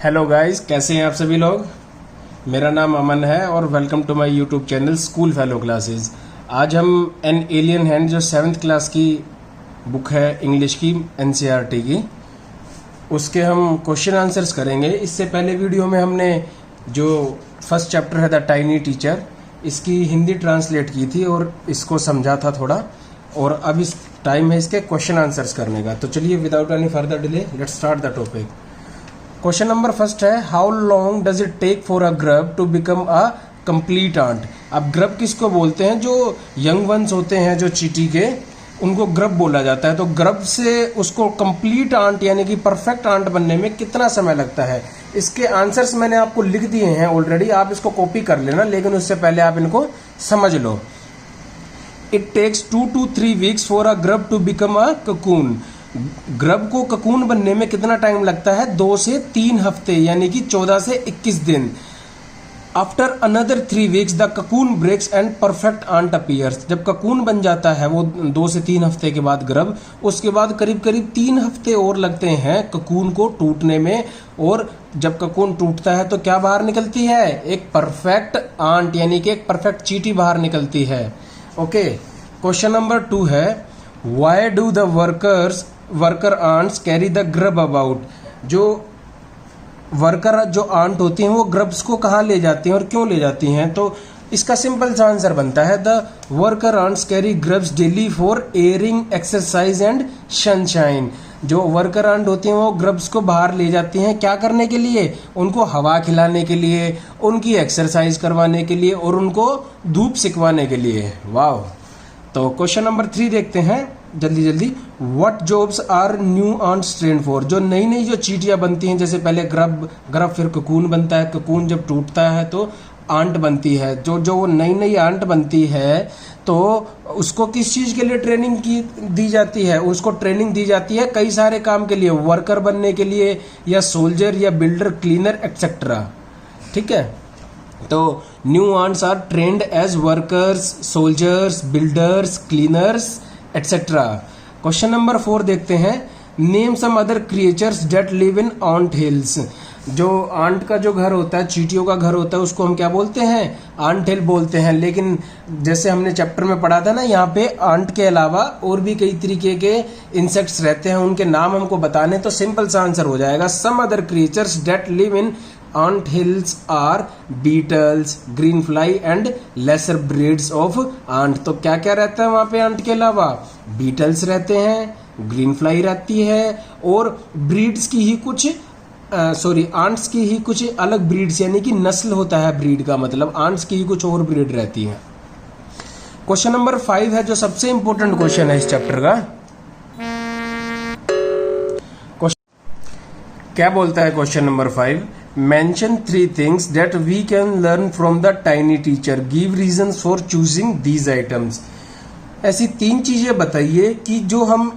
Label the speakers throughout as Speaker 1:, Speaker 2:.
Speaker 1: Hello guys, कैसे हैं आप सभी लोग। मेरा नाम अमन है और welcome to my YouTube channel school fellow classes. आज हम एन एलियन हैंड जो 7th क्लास की बुक है इंग्लिश की एनसीईआरटी की, उसके हम क्वेश्चन आंसर्स करेंगे। इससे पहले वीडियो में हमने जो फर्स्ट चैप्टर है द टाइनी टीचर, इसकी हिंदी ट्रांसलेट की थी और इसको समझा था थोड़ा, और अब इस टाइम है इसके क्वेश्चन आंसर्स करने का। तो चलिए without any further delay let's start the topic. Question number first है, how long does it take for a grub to become a complete ant. अब ग्रब किसको बोलते हैं? जो यंग वंस होते हैं जो चींटी के, उनको ग्रब बोला जाता है। तो ग्रब से उसको कंप्लीट आंट यानी कि परफेक्ट आंट बनने में कितना समय लगता है? इसके आंसर्स मैंने आपको लिख दिए हैं ऑलरेडी, आप इसको कॉपी कर लेना, लेकिन उससे पहले आप इनको समझ लो। It takes 2 to 3 weeks for a grub to become a cocoon. Grub को ककून बनने में कितना टाइम लगता है? 2 से 3 हफ्ते यानी कि 14 से 21 दिन। After another 3 weeks the cocoon breaks and perfect ant appears. जब ककून बन जाता है वो 2 से 3 हफ्ते के बाद ग्रब, उसके बाद करीब करीब 3 हफ्ते और लगते हैं ककून को टूटने में, और जब ककून टूटता है तो क्या बाहर निकलती है? एक परफेक्ट आंट यानी कि एक परफेक्ट चींटी बाहर निकलती है। ओके, क्वेश्चन नंबर 2 है, why do the worker ants carry the grub about. जो वर्कर जो आंट होती हैं वो ग्रब्स को कहाँ ले जाती हैं और क्यों ले जाती हैं? तो इसका सिंपल सा आंसर बनता है, the worker ants carry grubs daily for airing, exercise and sunshine. जो वर्कर आंट होती हैं वो ग्रब्स को बाहर ले जाती हैं, क्या करने के लिए? उनको हवा खिलाने के लिए, उनकी एक्सरसाइज करवाने के लिए और उनको धूप सिकवाने के लिए। वाह। तो क्वेश्चन नंबर 3 देखते हैं जल्दी जल्दी। What jobs are new ants train for. जो नई नई जो चींटियां बनती हैं, जैसे पहले ग्रब फिर ककून बनता है, ककून जब टूटता है तो आंट बनती है। जो नई नई आंट बनती है तो उसको किस चीज के लिए ट्रेनिंग की दी जाती है? उसको ट्रेनिंग दी जाती है कई सारे काम के लिए, वर्कर बनने के लिए या सोल्जर या बिल्डर, क्लीनर एक्सेट्रा। ठीक है, तो new ants are trained as workers, soldiers, builders, cleaners etcetera. Question number 4 देखते हैं, name some other creatures that live in ant hills. जो आंट का जो घर होता है, चींटियों का घर होता है, उसको हम क्या बोलते हैं? आंट हिल बोलते हैं। लेकिन जैसे हमने चैप्टर में पढ़ा था ना, यहाँ पे आंट के अलावा और भी कई तरीके के इंसेक्ट्स रहते हैं, उनके नाम हमको बताने तो सिंपल सा आंसर हो जाएगा, some other creatures that live in ant hills are beetles, green fly and lesser breeds of ant। तो क्या क्या रहता है वहां पे ant के अलावा? beetles रहते हैं, ग्रीन फ्लाई रहती है, और ब्रीड्स की ही कुछ आंट्स की ही कुछ अलग ब्रीड्स यानी कि नस्ल होता है, ब्रीड का मतलब आंट्स की ही कुछ और ब्रीड रहती है। क्वेश्चन नंबर 5 है जो सबसे इंपॉर्टेंट क्वेश्चन है इस चैप्टर का। क्या बोलता है question number 5? Mention 3 things that we can learn from the tiny teacher. Give reasons for choosing these items. ऐसी 3 चीजें बताइए कि जो हम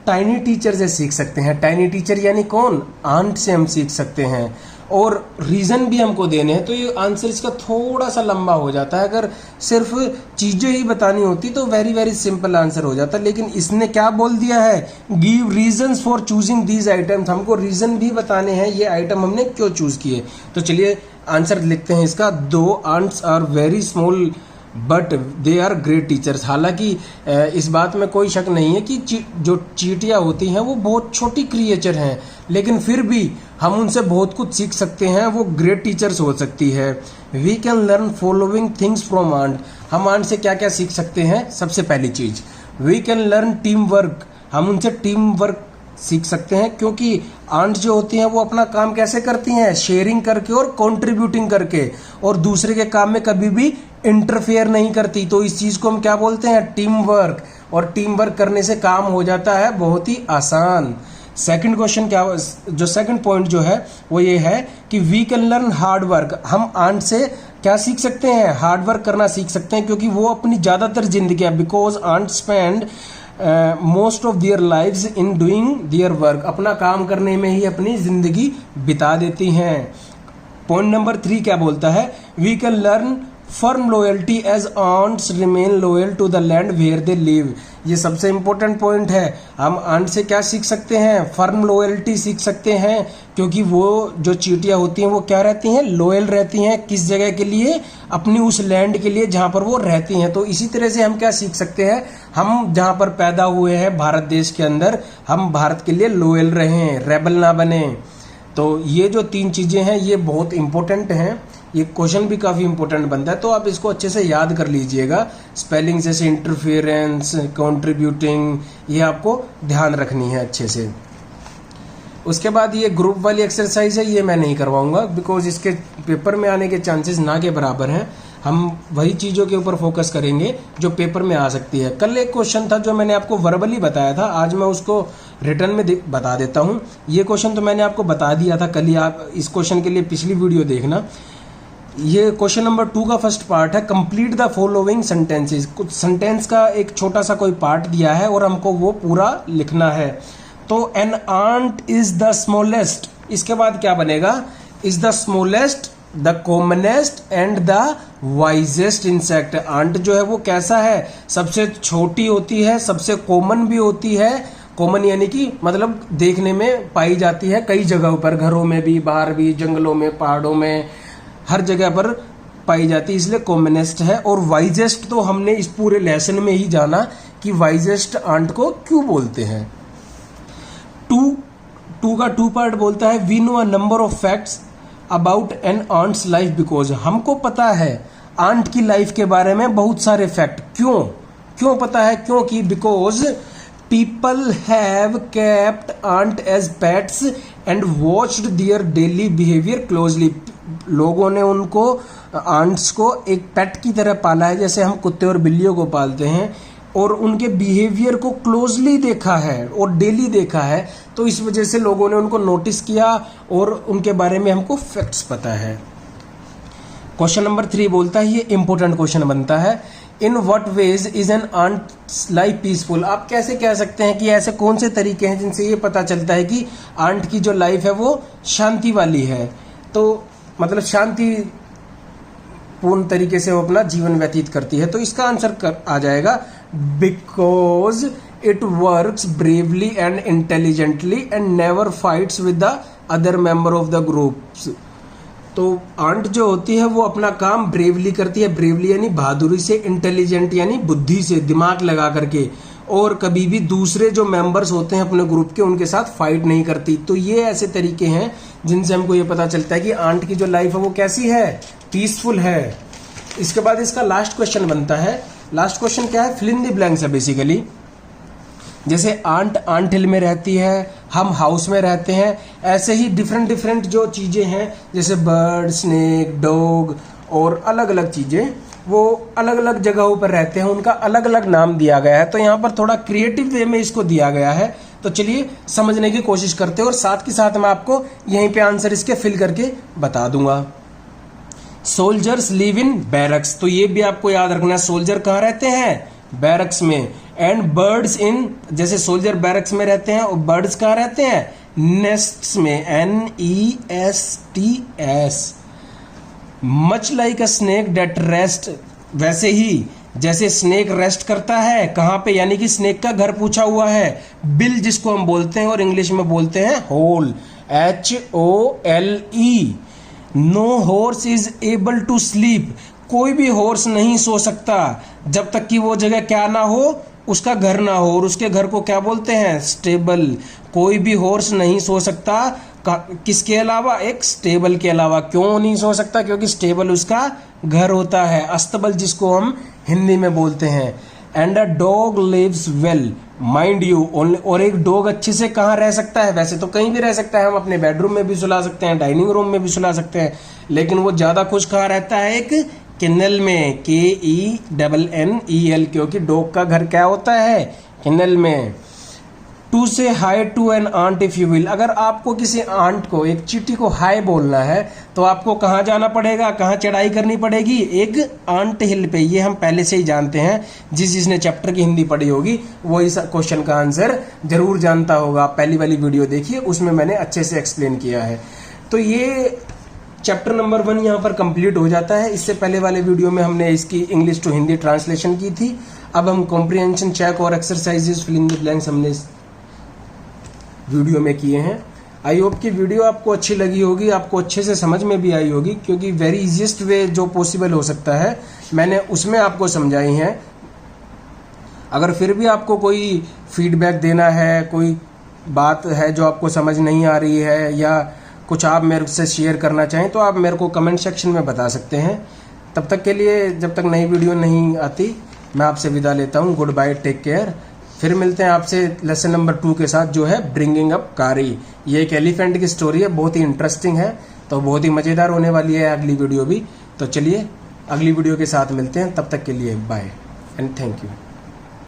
Speaker 1: टाइनी टीचर से सीख सकते हैं। टाइनी टीचर यानी कौन? आंट से हम सीख सकते हैं, और रीजन भी हमको देने हैं। तो ये आंसर इसका थोड़ा सा लंबा हो जाता है। अगर सिर्फ चीजें ही बतानी होती तो वेरी वेरी सिंपल आंसर हो जाता, लेकिन इसने क्या बोल दिया है? Give reasons for choosing these items. हमको रीजन भी बताने हैं ये आइटम हमने क्यों चूज किए। तो चलिए आंसर लिखते हैं इसका। Though ants are very small but they are great teachers. हालांकि इस बात में कोई शक नहीं है कि जो चींटियां होती हैं वो बहुत छोटी क्रिएचर हैं, लेकिन फिर भी हम उनसे बहुत कुछ सीख सकते हैं, वो ग्रेट टीचर्स हो सकती है। We can learn following things from ant. हम आंट से क्या क्या सीख सकते हैं? सबसे पहली चीज, we can learn team work. हम उनसे टीम वर्क सीख सकते हैं, क्योंकि आंट जो होती हैं वो अपना काम कैसे करती हैं? शेयरिंग करके और कंट्रीब्यूटिंग करके, और दूसरे के काम में कभी भी इंटरफेयर नहीं करती। तो इस चीज को हम क्या बोलते हैं? Team work. और टीम वर्क करने से काम हो जाता है बहुत ही आसान। सेकंड क्वेश्चन क्या, जो सेकंड पॉइंट जो है वो ये है कि we can learn hard work. हम आंट से क्या सीख सकते हैं? हार्ड वर्क करना सीख सकते हैं, क्योंकि वो अपनी ज्यादातर जिंदगी, because ant spend most of their lives in doing their work. अपना काम करने में ही अपनी जिंदगी बिता देती हैं। पॉइंट नंबर 3 क्या बोलता है? We can learn firm loyalty as ants remain loyal to the land where they live. ये सबसे इम्पोर्टेंट पॉइंट है। हम आंट से क्या सीख सकते हैं? फर्म लॉयल्टी सीख सकते हैं, क्योंकि वो जो चींटियां होती हैं वो क्या रहती हैं? लॉयल रहती हैं। किस जगह के लिए? अपनी उस लैंड के लिए जहां पर वो रहती हैं। तो इसी तरह से हम क्या सीख सकते हैं? हम जहां पर पैदा हुए हैं भारत देश के अंदर, हम भारत के लिए लॉयल रहें, रेबल ना बने। तो ये जो 3 चीजें हैं ये बहुत इंपॉर्टेंट हैं। ये क्वेश्चन भी काफी इंपॉर्टेंट बनता है, तो आप इसको अच्छे से याद कर लीजिएगा। स्पेलिंग जैसे इंटरफेरेंस, कंट्रीब्यूटिंग, ये आपको ध्यान रखनी है अच्छे से। उसके बाद ये ग्रुप वाली एक्सरसाइज है, ये मैं नहीं करवाऊंगा, बिकॉज इसके पेपर में आने के चांसेस ना के बराबर हैं। हम वही चीज़ों के ऊपर फोकस करेंगे जो पेपर में आ सकती है। कल एक क्वेश्चन था जो मैंने आपको वर्बली बताया था, आज मैं उसको रिटर्न में बता देता हूँ। ये क्वेश्चन तो मैंने आपको बता दिया था कल ही, आप इस क्वेश्चन के लिए पिछली वीडियो देखना। ये क्वेश्चन नंबर 2 का फर्स्ट पार्ट है, कंप्लीट द फॉलोइंग सेंटेंसेस। कुछ सेंटेंस का एक छोटा सा कोई पार्ट दिया है और हमको वो पूरा लिखना है। तो an ant is the smallest, इसके बाद क्या बनेगा? Is the smallest, the commonest and the wisest insect. Ant जो है वो कैसा है? सबसे छोटी होती है, सबसे कॉमन भी होती है। कॉमन यानी कि मतलब देखने में पाई जाती है कई जगहों पर, घरों में भी, बाहर भी, जंगलों में, पहाड़ों में, हर जगह पर पाई जाती है, इसलिए कॉमनेस्ट है। और वाइजेस्ट तो हमने इस पूरे लेसन में ही जाना कि वाइजेस्ट आंट को क्यों बोलते हैं। टू का 2 पार्ट बोलता है, we know a number of facts about an ant's life because. हमको पता है आंट की लाइफ के बारे में बहुत सारे फैक्ट। क्यों पता है? क्योंकि because people have kept ant as pets and watched their daily behaviour closely. लोगों ने उनको, आंट्स को एक पेट की तरह पाला है, जैसे हम कुत्ते और बिल्लियों को पालते हैं, और उनके बिहेवियर को क्लोजली देखा है और डेली देखा है। तो इस वजह से लोगों ने उनको नोटिस किया और उनके बारे में हमको फैक्ट्स पता है। क्वेश्चन नंबर 3 बोलता है, ये इंपॉर्टेंट क्वेश्चन बनता है, in what ways is an ant's life peaceful. आप कैसे कह सकते हैं कि ऐसे कौन से तरीके हैं जिनसे ये पता चलता है कि आंट की जो लाइफ है वो शांति वाली है? तो मतलब शांति पूर्ण तरीके से वो अपना जीवन व्यतीत करती है। तो इसका आंसर आ जाएगा, because it works bravely and intelligently and never fights with the other member of the groups. तो आंट जो होती है वो अपना काम ब्रेवली करती है, ब्रेवली यानी बहादुरी से, इंटेलिजेंट यानी बुद्धि से, दिमाग लगा करके, और कभी भी दूसरे जो मेंबर्स होते हैं अपने ग्रुप के उनके साथ फाइट नहीं करती। तो ये ऐसे तरीके हैं जिनसे हमको ये पता चलता है कि आंट की जो लाइफ है वो कैसी है? पीसफुल है। इसके बाद इसका लास्ट क्वेश्चन बनता है। लास्ट क्वेश्चन क्या है? फिल इन द ब्लैंक्स है बेसिकली। जैसे आंट आंट हिल में रहती है, हम हाउस में रहते हैं, ऐसे ही डिफरेंट जो चीजें हैं जैसे बर्ड, स्नेक, डॉग और अलग अलग चीजें, वो अलग अलग जगहों पर रहते हैं, उनका अलग अलग नाम दिया गया है। तो यहाँ पर थोड़ा क्रिएटिव वे में इसको दिया गया है। तो चलिए समझने की कोशिश करते हैं, और साथ के साथ मैं आपको यहीं पे आंसर इसके फिल करके बता दूंगा। सोल्जर्स लिव इन बैरक्स, तो ये भी आपको याद रखना है, सोल्जर कहाँ रहते हैं? बैरक्स में। एंड बर्ड्स इन, जैसे सोल्जर बैरक्स में रहते हैं और बर्ड्स कहाँ रहते हैं? नेस्ट्स में, NESTS। Much like a snake that rest, वैसे ही जैसे स्नेक रेस्ट करता है, कहाँ पे? यानी कि स्नेक का घर पूछा हुआ है, बिल जिसको हम बोलते हैं और इंग्लिश में बोलते हैं hole, HOLE। No horse is able to sleep, कोई भी हॉर्स नहीं सो सकता जब तक कि वो जगह क्या ना हो, उसका घर ना हो, और उसके घर को क्या बोलते हैं? स्टेबल। कोई भी हॉर्स नहीं सो सकता किसके अलावा? एक स्टेबल के अलावा। क्यों नहीं सो सकता? क्योंकि स्टेबल उसका घर होता है, अस्तबल जिसको हम हिंदी में बोलते हैं। And a dog lives well, mind you. और एक डॉग अच्छे से कहाँ रह सकता है? वैसे तो कहीं भी रह सकता है, हम अपने बेडरूम में भी सुला सकते हैं, डाइनिंग रूम में भी सुला सकते हैं, लेकिन वो ज्यादा खुश कहाँ रहता है? एक किन्नल में, KENNEL, क्योंकि डॉग का घर क्या होता है? किन्नल में। To say hi to an ant if you will, अगर आपको किसी आंट को, एक चींटी को हाय बोलना है तो आपको कहाँ जाना पड़ेगा? कहाँ चढ़ाई करनी पड़ेगी? एक आंट हिल पे। ये हम पहले से ही जानते हैं, जिसने चैप्टर की हिंदी पढ़ी होगी वो इस क्वेश्चन का आंसर जरूर जानता होगा। पहली वाली वीडियो देखिए, उसमें मैंने अच्छे से एक्सप्लेन किया है। तो ये चैप्टर नंबर 1 यहाँ पर कंप्लीट हो जाता है। इससे पहले वाले वीडियो में हमने इसकी इंग्लिश टू हिंदी ट्रांसलेशन की थी। अब हम कॉम्प्रिहेंशन चेक और exercises fill in the blanks हमने इस वीडियो में किए हैं। आई होप की वीडियो आपको अच्छी लगी होगी, आपको अच्छे से समझ में भी आई होगी, क्योंकि वेरी इजीएस्ट वे जो पॉसिबल हो सकता है मैंने उसमें आपको समझाई हैं। अगर फिर भी आपको कोई फीडबैक देना है, कोई बात है जो आपको समझ नहीं आ रही है, या कुछ आप मेरे से शेयर करना चाहें, तो आप मेरे को कमेंट सेक्शन में बता सकते हैं। तब तक के लिए, जब तक नई वीडियो नहीं आती, मैं आपसे विदा लेता हूँ। Goodbye, take care. फिर मिलते हैं आपसे लेसन नंबर 2 के साथ, जो है ब्रिंगिंग अप कारी। ये एक एलिफेंट की स्टोरी है, बहुत ही इंटरेस्टिंग है, तो बहुत ही मज़ेदार होने वाली है अगली वीडियो भी। तो चलिए अगली वीडियो के साथ मिलते हैं, तब तक के लिए बाय एंड थैंक यू।